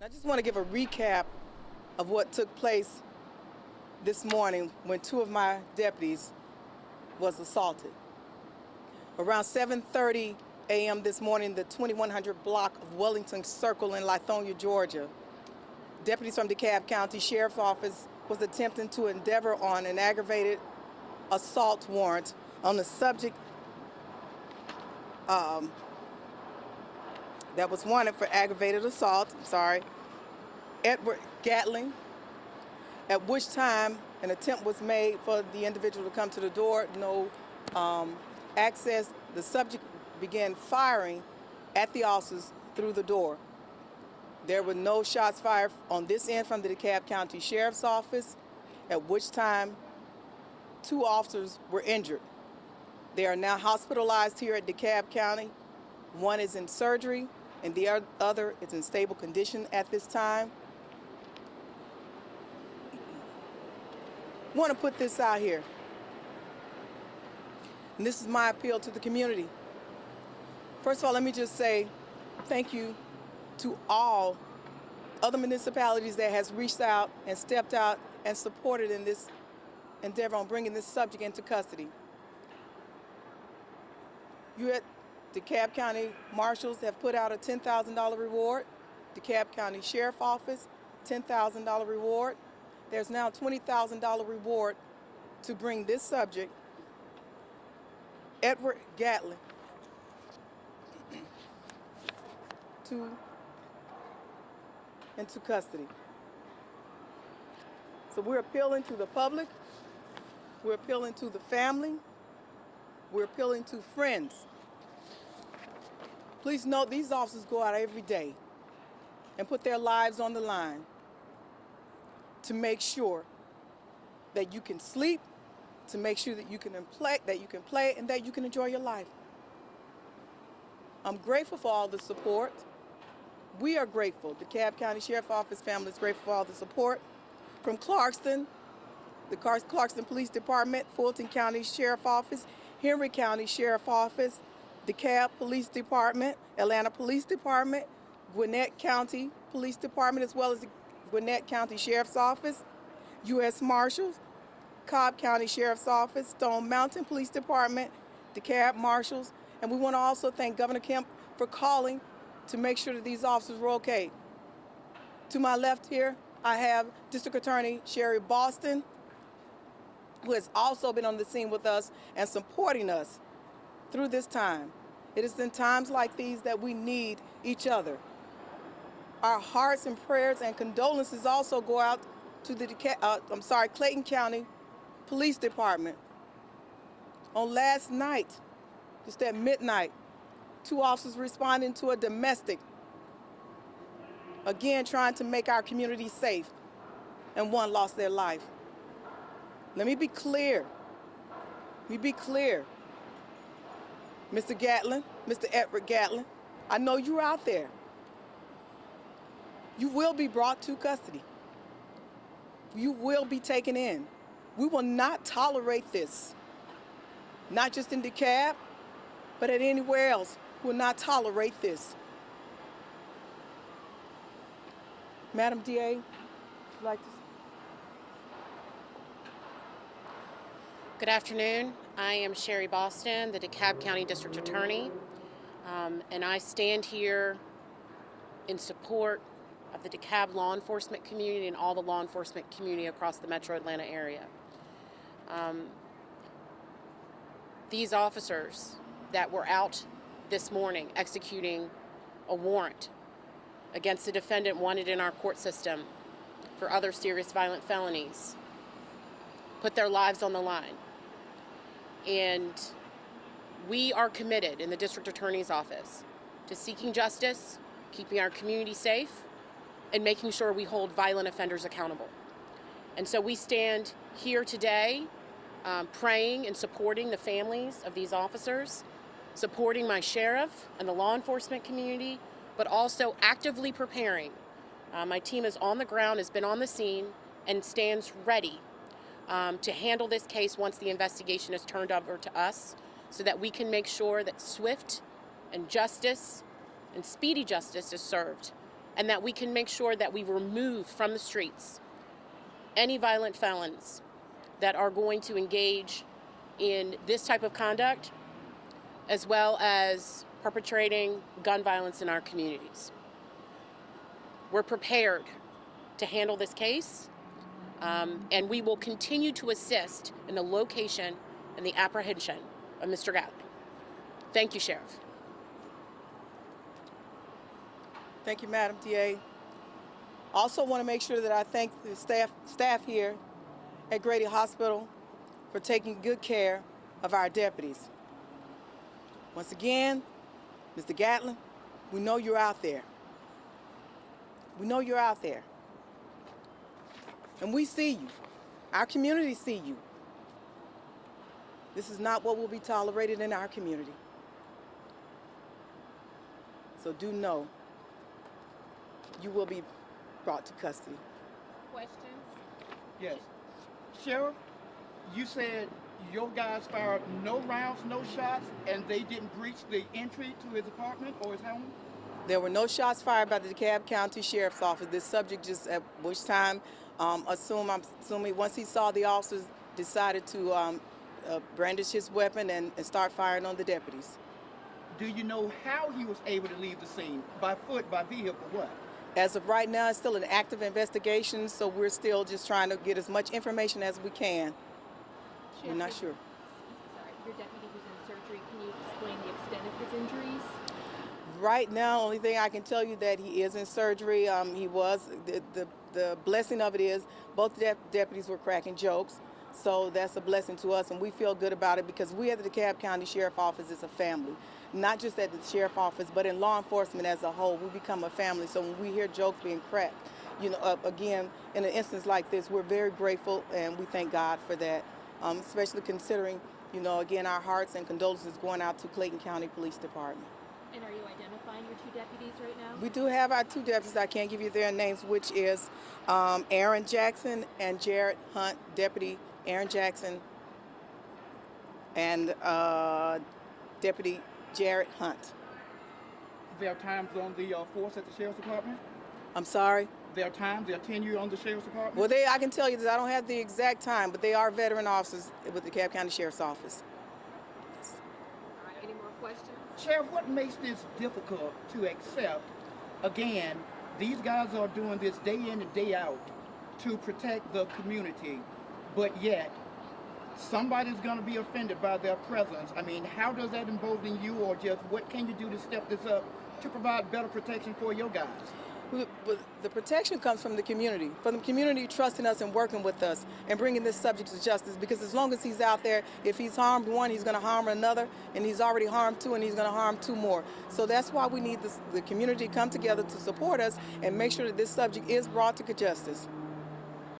I just want to give a recap of what took place this morning when two of my deputies was assaulted. Around 7:30 a.m. this morning, the 2100 block of Wellington Circle in Lithonia, Georgia, deputies from DeKalb County Sheriff's Office was attempting to endeavor on an aggravated assault warrant on the subject that was wanted for aggravated assault, Edward Gatling, at which time an attempt was made for the individual to come to the door. No access. The subject began firing at the officers through the door. There were no shots fired on this end from the DeKalb County Sheriff's Office, at which time two officers were injured. They are now hospitalized here at DeKalb County. One is in surgery and the other is in stable condition at this time. I want to put this out here. And this is my appeal to the community. First of all, let me just say thank you to all other municipalities that has reached out and stepped out and supported in this endeavor on bringing this subject into custody. You at DeKalb County Marshals have put out a $10,000 reward. DeKalb County Sheriff Office, $10,000 reward. There's now a $20,000 reward to bring this subject, Edward Gatling, into custody. So we're appealing to the public, we're appealing to the family, we're appealing to friends. Please note these officers go out every day and put their lives on the line to make sure that you can sleep, to make sure that you can play, and that you can enjoy your life. I'm grateful for all the support. We are grateful. The DeKalb County Sheriff Office family is grateful for all the support from Clarkston, the Clarkston Police Department, Fulton County Sheriff Office, Henry County Sheriff Office, DeKalb Police Department, Atlanta Police Department, Gwinnett County Police Department, as well as the Gwinnett County Sheriff's Office, U.S. Marshals, Cobb County Sheriff's Office, Stone Mountain Police Department, DeKalb Marshals, and we want to also thank Governor Kemp for calling to make sure that these officers were okay. To my left here, I have District Attorney Sherry Boston, who has also been on the scene with us and supporting us through this time. It is in times like these that we need each other. Our hearts and prayers and condolences also go out to the Clayton County Police Department. On last night, just at midnight, two officers responding to a domestic, again trying to make our community safe, and one lost their life. Let me be clear. Mr. Gatling, Mr. Edward Gatling, I know you're out there. You will be brought to custody. You will be taken in. We will not tolerate this, not just in DeKalb, but at anywhere else. We will not tolerate this. Madam DA, would you like to? Good afternoon. I am Sherry Boston, the DeKalb County District Attorney, and I stand here in support of the DeKalb law enforcement community and all the law enforcement community across the metro Atlanta area. These officers that were out this morning executing a warrant against a defendant wanted in our court system for other serious violent felonies put their lives on the line. And we are committed in the District Attorney's Office to seeking justice, keeping our community safe, and making sure we hold violent offenders accountable. And so we stand here today praying and supporting the families of these officers, supporting my sheriff and the law enforcement community, but also actively preparing. My team is on the ground, has been on the scene, and stands ready to handle this case once the investigation is turned over to us, so that we can make sure that swift and justice and speedy justice is served and that we can make sure that we remove from the streets any violent felons that are going to engage in this type of conduct, as well as perpetrating gun violence in our communities. We're prepared to handle this case, and we will continue to assist in the location and the apprehension of Mr. Gatling. Thank you, Sheriff. Thank you, Madam DA. Also want to make sure that I thank the staff here at Grady Hospital for taking good care of our deputies. Once again, Mr. Gatling, we know you're out there. We know you're out there. And we see you. Our community see you. This is not what will be tolerated in our community. So do know you will be brought to custody. Questions? Yes. Sheriff, you said your guys fired no rounds, no shots, and they didn't breach the entry to his apartment or his home? There were no shots fired by the DeKalb County Sheriff's Office. This subject just at which time, I'm assuming once he saw the officers, decided to brandish his weapon and start firing on the deputies. Do you know how he was able to leave the scene? By foot, by vehicle, what? As of right now, it's still an active investigation, so we're still just trying to get as much information as we can. We're not sure. Sorry, your deputy who's in surgery, can you explain the extent of his injuries? Right now, only thing I can tell you that he is in surgery. He was, the blessing of it is both deputies were cracking jokes. So that's a blessing to us, and we feel good about it because we at the DeKalb County Sheriff Office is a family. Not just at the Sheriff Office, but in law enforcement as a whole, we become a family. So when we hear jokes being cracked, again, in an instance like this, we're very grateful, and we thank God for that, especially considering, again, our hearts and condolences going out to Clayton County Police Department. And are you identifying your two deputies right now? We do have our two deputies. I can't give you their names, which is Aaron Jackson and Jared Hunt, Deputy Aaron Jackson and Deputy Jared Hunt. There are times on the force at the Sheriff's Department? I'm sorry? There are times, there are tenure on the Sheriff's Department? Well, I can tell you that I don't have the exact time, but they are veteran officers with the DeKalb County Sheriff's Office. All right, any more questions? Sheriff, what makes this difficult to accept? Again, these guys are doing this day in and day out to protect the community, but yet somebody's going to be offended by their presence. I mean, how does that embolden you, or just what can you do to step this up to provide better protection for your guys? The protection comes from the community trusting us and working with us and bringing this subject to justice, because as long as he's out there, if he's harmed one, he's going to harm another, and he's already harmed two, and he's going to harm two more. So that's why we need the community to come together to support us and make sure that this subject is brought to justice.